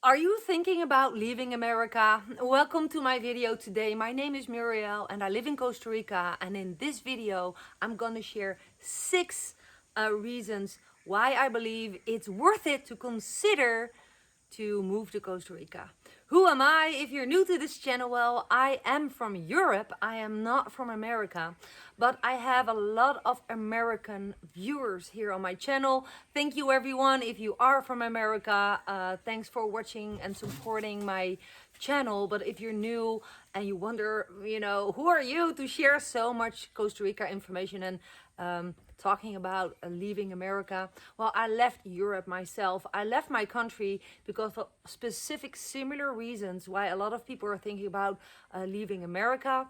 Are you thinking about leaving America? Welcome to my video today. My name is Muriel and I live in Costa Rica, and in this video I'm gonna share 6 reasons why I believe it's worth it to consider to move to Costa Rica. Who am I? If you're new to this channel, well, I am from Europe. I am not from America, but I have a lot of American viewers here on my channel. Thank you everyone if you are from America. Thanks for watching and supporting my channel. But if you're new and you wonder, who are you to share so much Costa Rica information and talking about leaving America? Well, I left Europe myself. I left my country because of specific similar reasons why a lot of people are thinking about leaving America.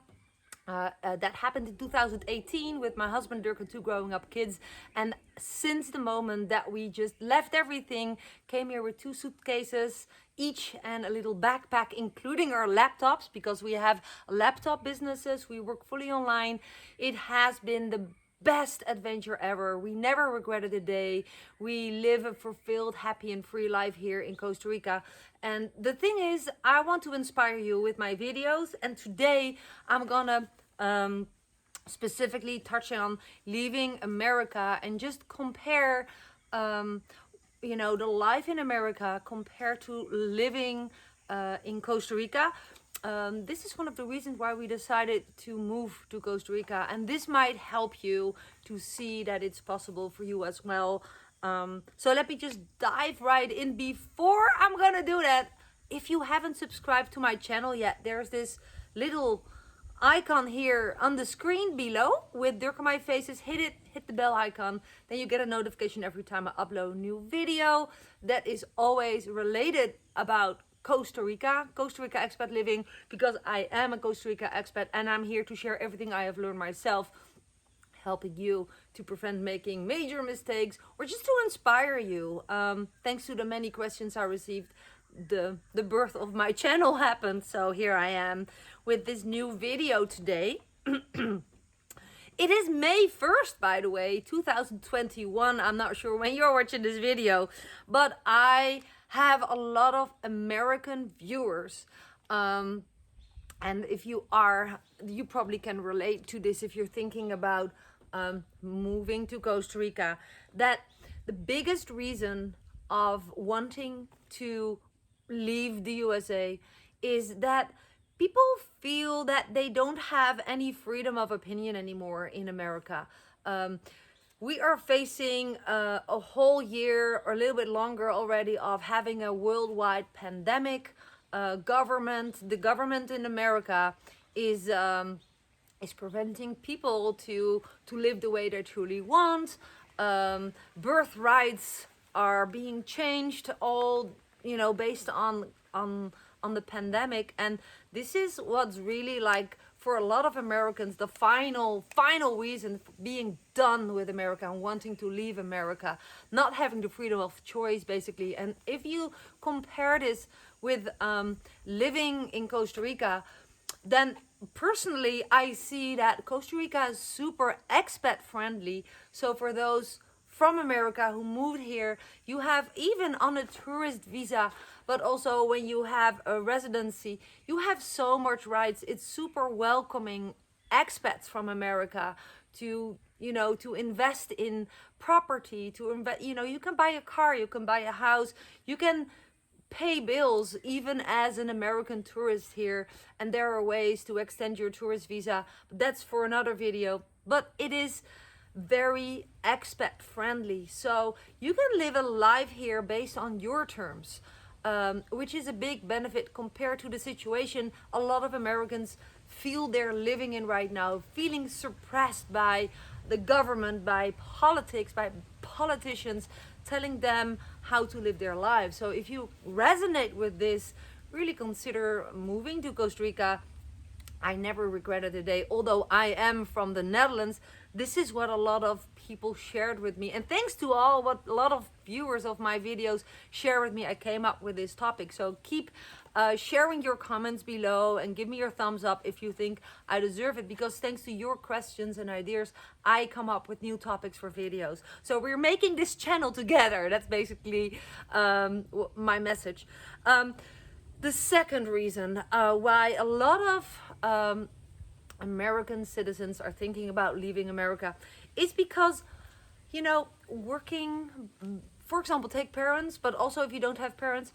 That happened in 2018 with my husband Dirk and 2 growing up kids. And since the moment that we just left everything, came here with 2 suitcases each and a little backpack, including our laptops, because we have laptop businesses. We work fully online. It has been the best adventure ever. We never regretted a day. We live a fulfilled, happy and free life here in Costa Rica. And the thing is, I want to inspire you with my videos, and today I'm gonna specifically touch on leaving America and just compare the life in America compared to living in Costa Rica. This is one of the reasons why we decided to move to Costa Rica, and this might help you to see that it's possible for you as well. So let me just dive right in. Before I'm gonna do that, if you haven't subscribed to my channel yet, there's this little icon here on the screen below with Dirk and my faces. Hit it, hit the bell icon, then you get a notification every time I upload a new video that is always related about Costa Rica expat living, because I am a Costa Rica expat and I'm here to share everything I have learned myself, helping you to prevent making major mistakes or just to inspire you. Thanks to the many questions I received, the birth of my channel happened. So here I am with this new video today. It is May 1st, by the way, 2021. I'm not sure when you're watching this video, but I have a lot of American viewers. And if you are, you probably can relate to this if you're thinking about moving to Costa Rica, that the biggest reason of wanting to leave the USA is that people feel that they don't have any freedom of opinion anymore in America. We are facing a whole year or a little bit longer already of having a worldwide pandemic. The government in America is preventing people to live the way they truly want. Birth rights are being changed, all based on the pandemic. And this is what's really, like, for a lot of Americans, the final reason for being done with America and wanting to leave America, not having the freedom of choice, basically. And if you compare this with living in Costa Rica, then personally I see that Costa Rica is super expat friendly. So for those from America who moved here, you have, even on a tourist visa, but also when you have a residency, you have so much rights. It's super welcoming expats from America to invest in property, to invest, you can buy a car, you can buy a house, you can pay bills even as an American tourist here. And there are ways to extend your tourist visa, but that's for another video. But it is very expat friendly, so you can live a life here based on your terms, which is a big benefit compared to the situation a lot of Americans feel they're living in right now, feeling suppressed by the government, by politics, by politicians telling them how to live their lives. So if you resonate with this, really consider moving to Costa Rica. I never regretted a day. Although I am from the Netherlands, this is what a lot of people shared with me. And thanks to all what a lot of viewers of my videos share with me, I came up with this topic. So keep sharing your comments below and give me your thumbs up if you think I deserve it. Because thanks to your questions and ideas, I come up with new topics for videos. So we're making this channel together. That's basically my message. The second reason why a lot of American citizens are thinking about leaving America is because, you know, working, for example, take parents, but also if you don't have parents,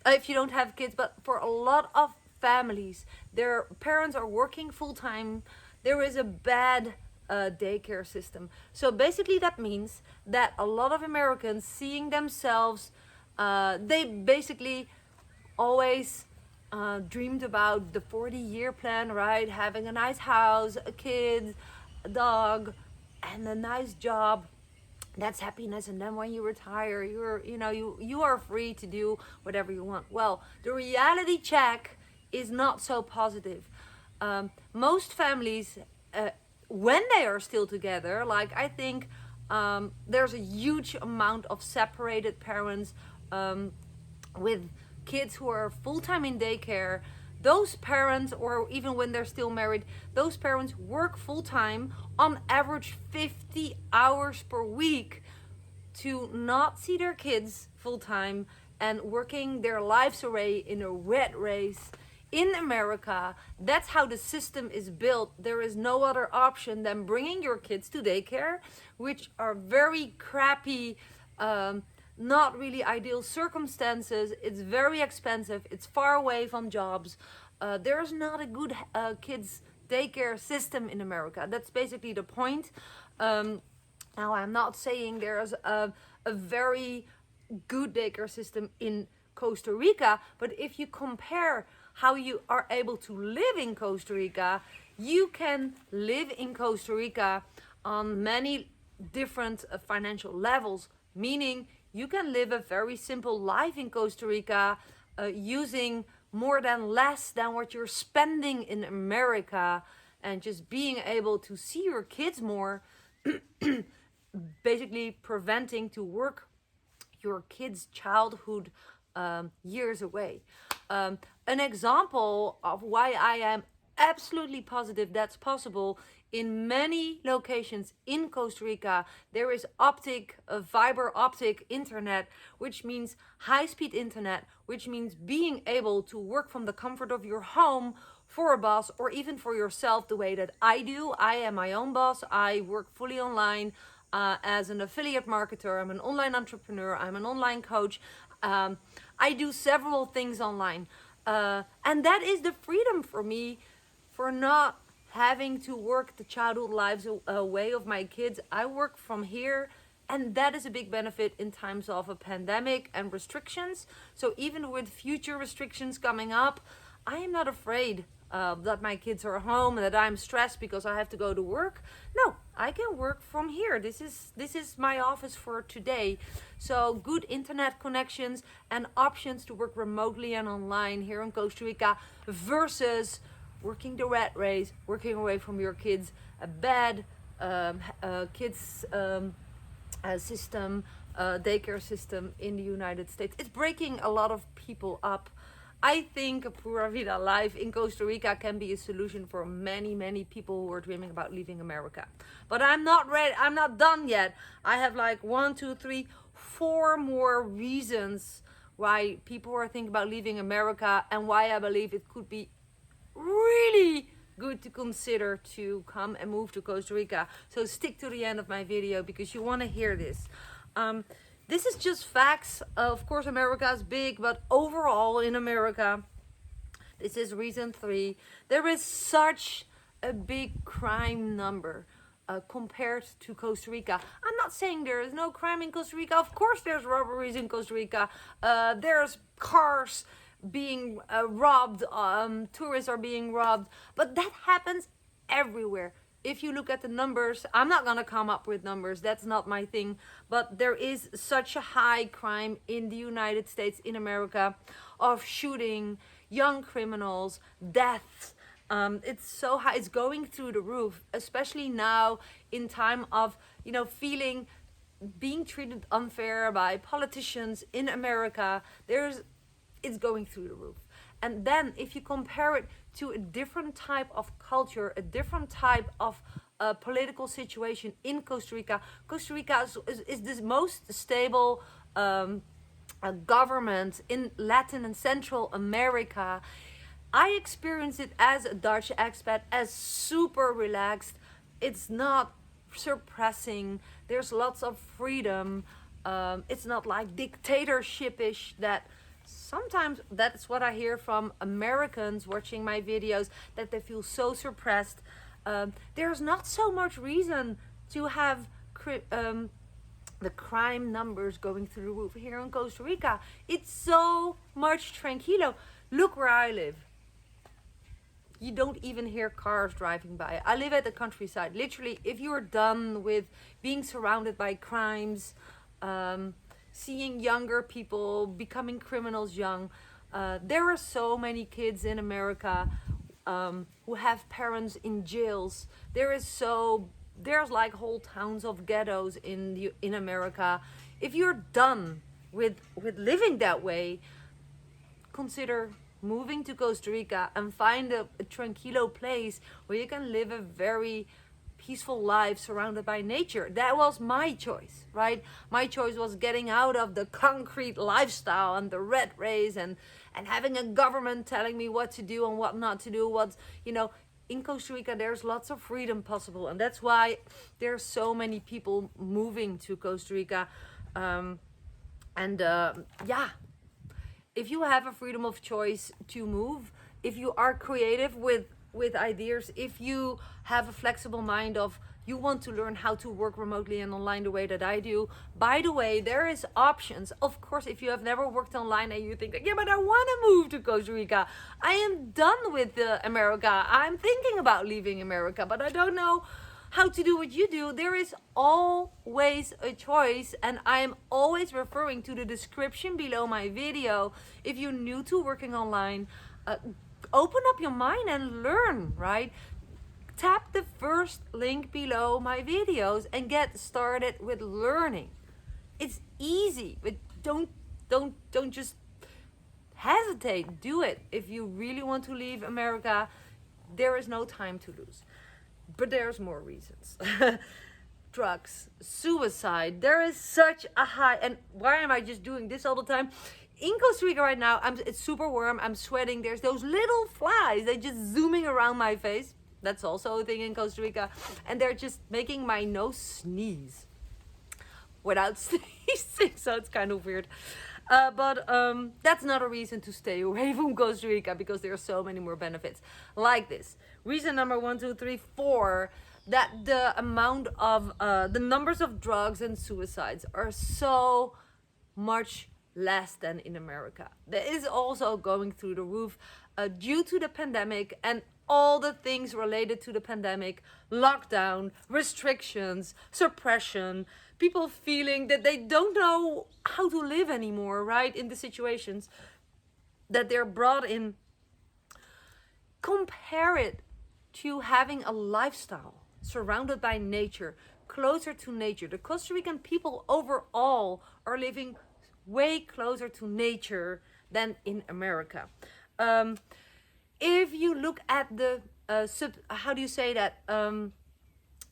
if you don't have kids, but for a lot of families, their parents are working full time. There is a bad daycare system. So basically that means that a lot of Americans seeing themselves, they basically always dreamed about the 40-year plan, right? Having a nice house, a kid, a dog, and a nice job. That's happiness. And then when you retire, you are free to do whatever you want. Well, the reality check is not so positive. Most families, when they are still together, like I think there's a huge amount of separated parents with kids who are full-time in daycare. Those parents, or even when they're still married, those parents work full-time, on average 50 hours per week, to not see their kids full-time and working their lives away in a rat race. In America, that's how the system is built. There is no other option than bringing your kids to daycare, which are very crappy, not really ideal circumstances. It's very expensive. It's far away from jobs. There's not a good kids daycare system in America. That's basically the point. Now, I'm not saying there's a very good daycare system in Costa Rica, but if you compare how you are able to live in Costa Rica, you can live in Costa Rica on many different financial levels, meaning you can live a very simple life in Costa Rica using more than less than what you're spending in America, and just being able to see your kids more, basically preventing to work your kids' childhood years away. An example of why I am absolutely positive that's possible: in many locations in Costa Rica, there is fiber optic internet, which means high-speed internet, which means being able to work from the comfort of your home for a boss, or even for yourself, the way that I do. I am my own boss. I work fully online as an affiliate marketer. I'm an online entrepreneur. I'm an online coach. I do several things online. And that is the freedom for me, for not having to work the childhood lives away of my kids. I work from here, and that is a big benefit in times of a pandemic and restrictions. So even with future restrictions coming up, I am not afraid that my kids are home and that I'm stressed because I have to go to work. No, I can work from here. This is my office for today. So good internet connections and options to work remotely and online here in Costa Rica, versus working the rat race, working away from your kids, a bad kids system, daycare system in the United States. It's breaking a lot of people up. I think a Pura Vida life in Costa Rica can be a solution for many, many people who are dreaming about leaving America. But I'm not ready. I'm not done yet. I have like 1, 2, 3, 4 more reasons why people are thinking about leaving America, and why I believe it could be really good to consider to come and move to Costa Rica. So stick to the end of my video because you want to hear this. This is just facts. Of course, America is big, but overall in America, this is reason 3, there is such a big crime number compared to Costa Rica. I'm not saying there is no crime in Costa Rica. Of course, there's robberies in Costa Rica. There's cars being robbed. Tourists are being robbed. But that happens everywhere. If you look at the numbers, I'm not going to come up with numbers. That's not my thing. But there is such a high crime in the United States, in America, of shooting, young criminals, deaths, It's so high, it's going through the roof, especially now in time of, feeling being treated unfair by politicians in America. It's going through the roof. And then if you compare it to a different type of culture, a different type of political situation in Costa Rica, Costa Rica is the most stable government in Latin and Central America. I experienced it as a Dutch expat as super relaxed. It's not suppressing. There's lots of freedom. It's not like dictatorship-ish that sometimes that's what I hear from Americans watching my videos, that they feel so suppressed. There's not so much reason to have the crime numbers going through the roof here in Costa Rica. It's so much tranquilo. Look where I live. You don't even hear cars driving by. I live at the countryside. Literally, if you're done with being surrounded by crimes, seeing younger people becoming criminals young, there are so many kids in America who have parents in jails. There's like whole towns of ghettos in America. If you're done with living that way, consider moving to Costa Rica and find a tranquilo place where you can live a very peaceful life surrounded by nature. That was my choice, right? My choice was getting out of the concrete lifestyle and the rat race and having a government telling me what to do and what not to do. In Costa Rica, there's lots of freedom possible, and that's why there's so many people moving to Costa Rica. If you have a freedom of choice to move, if you are creative with ideas, if you have a flexible mind of you want to learn how to work remotely and online the way that I do, by the way, there is options. Of course, if you have never worked online and you think that, yeah, but I want to move to Costa Rica, I am done with America, I'm thinking about leaving America, but I don't know how to do what you do, there is always a choice, and I'm always referring to the description below my video. If you're new to working online, open up your mind and learn, right? Tap the first link below my videos and get started with learning. It's easy, but don't just hesitate. Do it. If you really want to leave America, there is no time to lose. But there's more reasons. Drugs, suicide. There is such a high. And why am I just doing this all the time? In Costa Rica right now, it's super warm. I'm sweating. There's those little flies. They're just zooming around my face. That's also a thing in Costa Rica. And they're just making my nose sneeze without sneezing. So it's kind of weird. But that's not a reason to stay away from Costa Rica, because there are so many more benefits like this. Reason number 1, 2, 3, 4, that the amount of the numbers of drugs and suicides are so much less than in America. That is also going through the roof due to the pandemic and all the things related to the pandemic: lockdown, restrictions, suppression, people feeling that they don't know how to live anymore, right? In the situations that they're brought in. Compare it to having a lifestyle surrounded by nature, closer to nature. The Costa Rican people overall are living way closer to nature than in America. If you look at the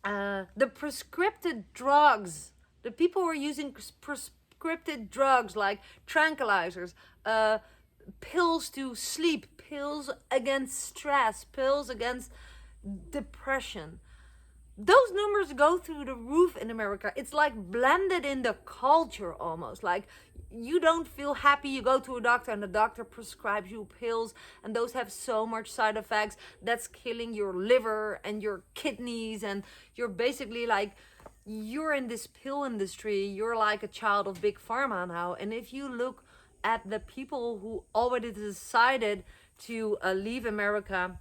the prescripted drugs, the people who are using prescripted drugs like tranquilizers, pills to sleep, pills against stress, pills against depression, those numbers go through the roof in America. It's like blended in the culture almost. Like, you don't feel happy, you go to a doctor and the doctor prescribes you pills, and those have so much side effects that's killing your liver and your kidneys, and you're basically like, you're in this pill industry. You're like a child of big pharma now. And if you look at the people who already decided to leave America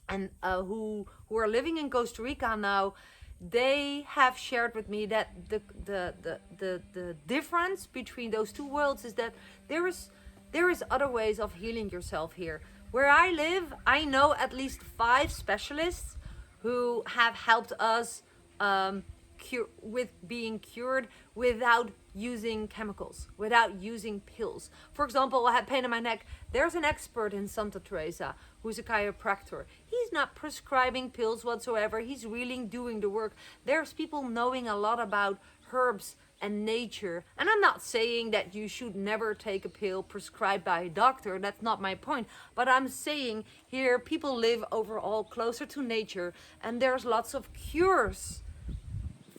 and who are living in Costa Rica now, they have shared with me that the difference between those two worlds is that there is other ways of healing yourself here. Where I live, I know at least 5 specialists who have helped us with being cured without using chemicals, without using pills. For example, I had pain in my neck. There's an expert in Santa Teresa who's a chiropractor. He's not prescribing pills whatsoever. He's really doing the work. There's people knowing a lot about herbs and nature. And I'm not saying that you should never take a pill prescribed by a doctor. That's not my point. But I'm saying here people live overall closer to nature, and there's lots of cures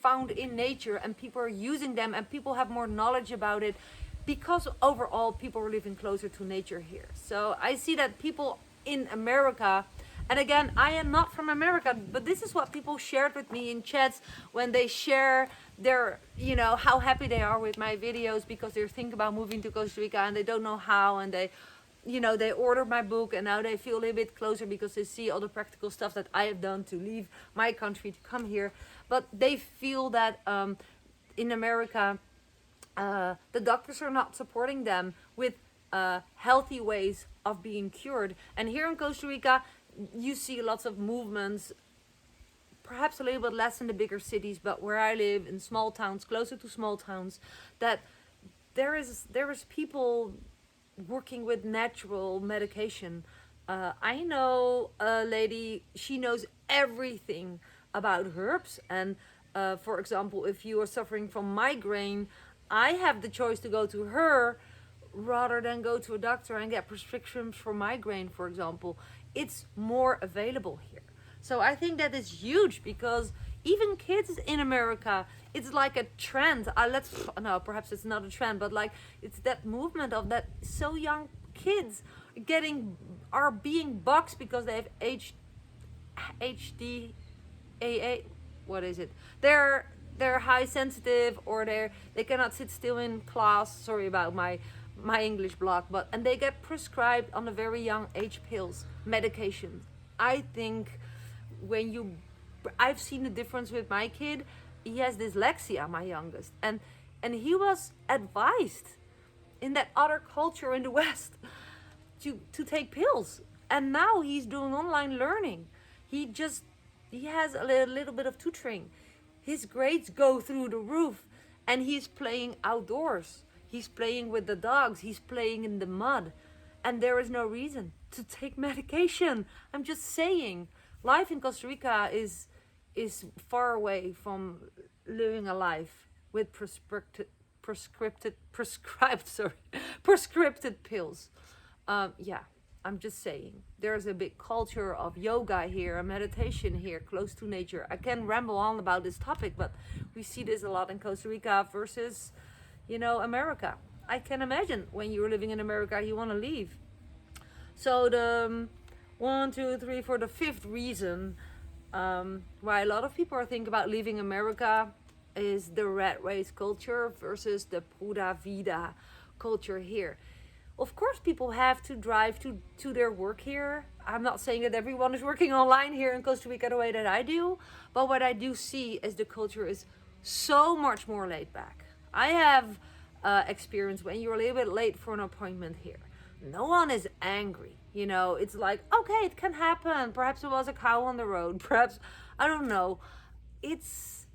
found in nature, and people are using them, and people have more knowledge about it because overall people are living closer to nature here. So I see that people in America, and again, I am not from America, but this is what people shared with me in chats when they share their, how happy they are with my videos because they're thinking about moving to Costa Rica and they don't know how, and they ordered my book and now they feel a little bit closer because they see all the practical stuff that I have done to leave my country to come here. But they feel that in America, the doctors are not supporting them with healthy ways of being cured. And here in Costa Rica, you see lots of movements, perhaps a little bit less in the bigger cities, but where I live in small towns, closer to small towns, that there is people working with natural medication. I know a lady, she knows everything about herbs, and for example, if you are suffering from migraine, I have the choice to go to her rather than go to a doctor and get prescriptions for migraine, for example. It's more available here. So I think that is huge because even kids in America, it's like a trend. No, perhaps it's not a trend, but like it's that movement of that so young kids are being boxed because they have HDAA. What is it? They're high sensitive, or they cannot sit still in class. Sorry about my English block, and they get prescribed on a very young age pills, medication. I think I've seen the difference with my kid. He has dyslexia, my youngest, and he was advised in that other culture in the West to take pills, and now he's doing online learning. He has a little bit of tutoring. His grades go through the roof, and he's playing outdoors. He's playing with the dogs. He's playing in the mud, and there is no reason to take medication. I'm just saying, life in Costa Rica is far away from living a life with prescripted pills. I'm just saying, there's a big culture of yoga here, and meditation here, close to nature. I can ramble on about this topic, but we see this a lot in Costa Rica versus, America. I can imagine when you're living in America, you want to leave. So the 1, 2, 3, for the 5th reason why a lot of people are thinking about leaving America is the rat race culture versus the pura vida culture here. Of course, people have to drive to their work here. I'm not saying that everyone is working online here in Costa Rica the way that I do, but what I do see is the culture is so much more laid back. I have experience when you're a little bit late for an appointment here. No one is angry. It's like, okay, it can happen. Perhaps it was a cow on the road. Perhaps, I don't know. It's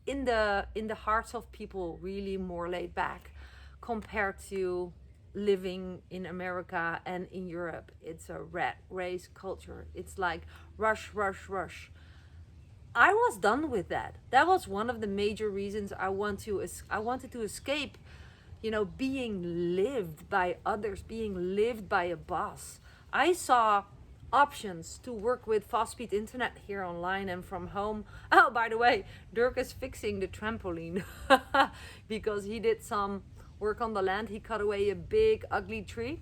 in the hearts of people really more laid back compared to living in America and in Europe. It's a rat race culture. It's like rush, rush, rush. I was done with that. That was one of the major reasons I wanted to escape, being lived by others, being lived by a boss. I saw options to work with fast speed internet here online and from home. Oh, by the way, Dirk is fixing the trampoline because he did some work on the land. He cut away a big ugly tree,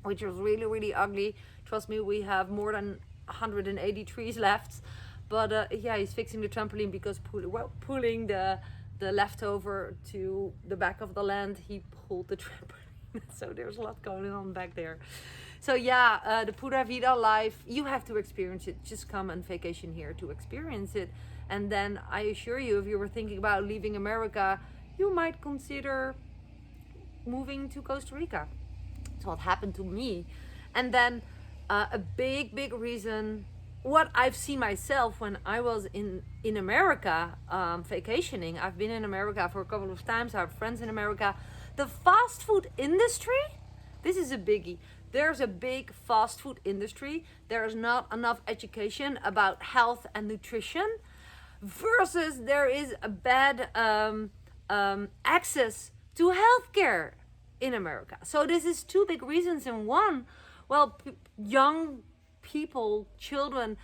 which was really, really ugly. Trust me, we have more than 180 trees left. But he's fixing the trampoline because pulling the leftover to the back of the land, he pulled the trampoline. So there's a lot going on back there. So the pura vida life, you have to experience it. Just come on vacation here to experience it. And then I assure you, if you were thinking about leaving America, you might consider moving to Costa Rica. That's what happened to me. And then A big reason, what I've seen myself when I was in America, vacationing. I've been in America for a couple of times. I have friends in America. The fast food industry, this is a biggie. There's a big fast food industry. There's not enough education about health and nutrition, versus there is a bad access to healthcare in America. So this is two big reasons in one. Well, young people, children,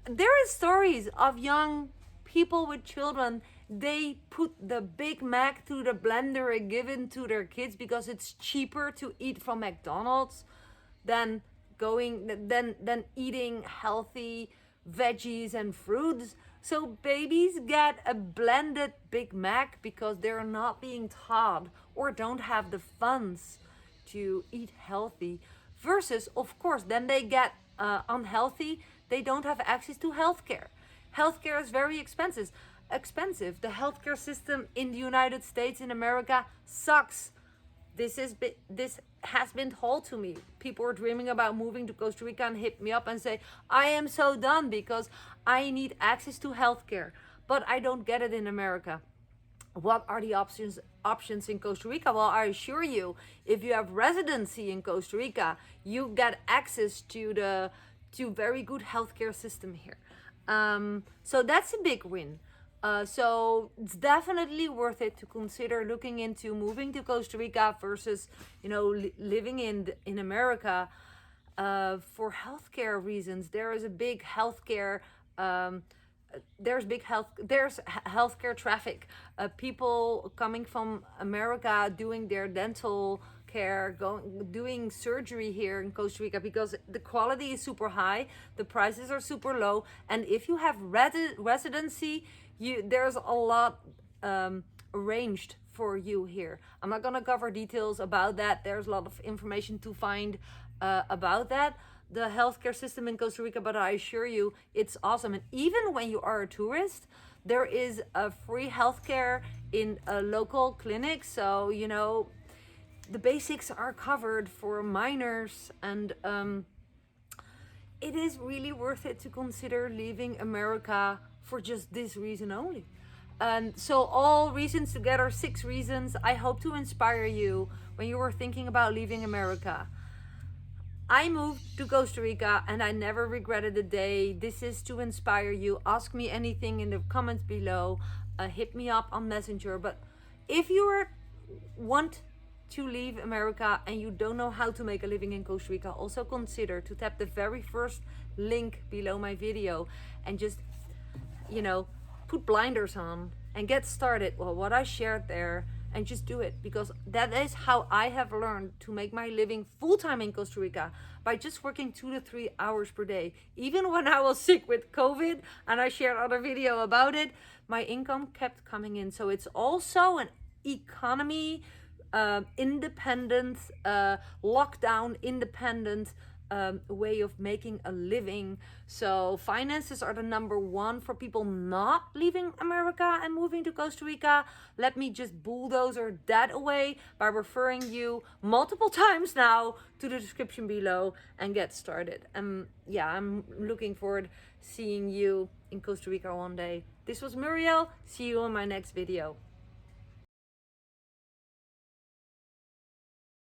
there is stories of young people with children. They put the Big Mac through the blender and give it to their kids because it's cheaper to eat from McDonald's than eating healthy veggies and fruits. So babies get a blended Big Mac because they're not being taught or don't have the funds to eat healthy. Versus, of course, then they get unhealthy. They don't have access to healthcare. Healthcare is very expensive. The healthcare system in the United States, in America, sucks. This has been told to me. People are dreaming about moving to Costa Rica and hit me up and say, I am so done because I need access to healthcare, but I don't get it in America. What are the options in Costa Rica? Well, I assure you, if you have residency in Costa Rica, you get access to very good healthcare system here. So that's a big win. So it's definitely worth it to consider looking into moving to Costa Rica versus, living in America for healthcare reasons. There is a big healthcare. There's healthcare traffic. People coming from America doing their dental care, doing surgery here in Costa Rica because the quality is super high, the prices are super low, and if you have residency, there's a lot arranged for you here. I'm not gonna cover details about that. There's a lot of information to find about that, the healthcare system in Costa Rica, but I assure you it's awesome. And even when you are a tourist, there is a free healthcare in a local clinic. So, the basics are covered for minors, and it is really worth it to consider leaving America for just this reason only. And so all reasons together, 6 reasons. I hope to inspire you when you were thinking about leaving America. I moved to Costa Rica and I never regretted a day. This is to inspire you. Ask me anything in the comments below. Hit me up on Messenger. But if you want to leave America and you don't know how to make a living in Costa Rica, also consider to tap the very first link below my video and just, put blinders on and get started. Well, what I shared there, and just do it, because that is how I have learned to make my living full-time in Costa Rica, by just working 2 to 3 hours per day. Even when I was sick with COVID and I shared other video about it, my income kept coming in. So it's also an economy independent, lockdown independent way of making a living. So finances are the number one for people not leaving America and moving to Costa Rica. Let me just bulldozer that away by referring you multiple times now to the description below and get started. I'm looking forward seeing you in Costa Rica one day. This was Muriel. See you on my next video.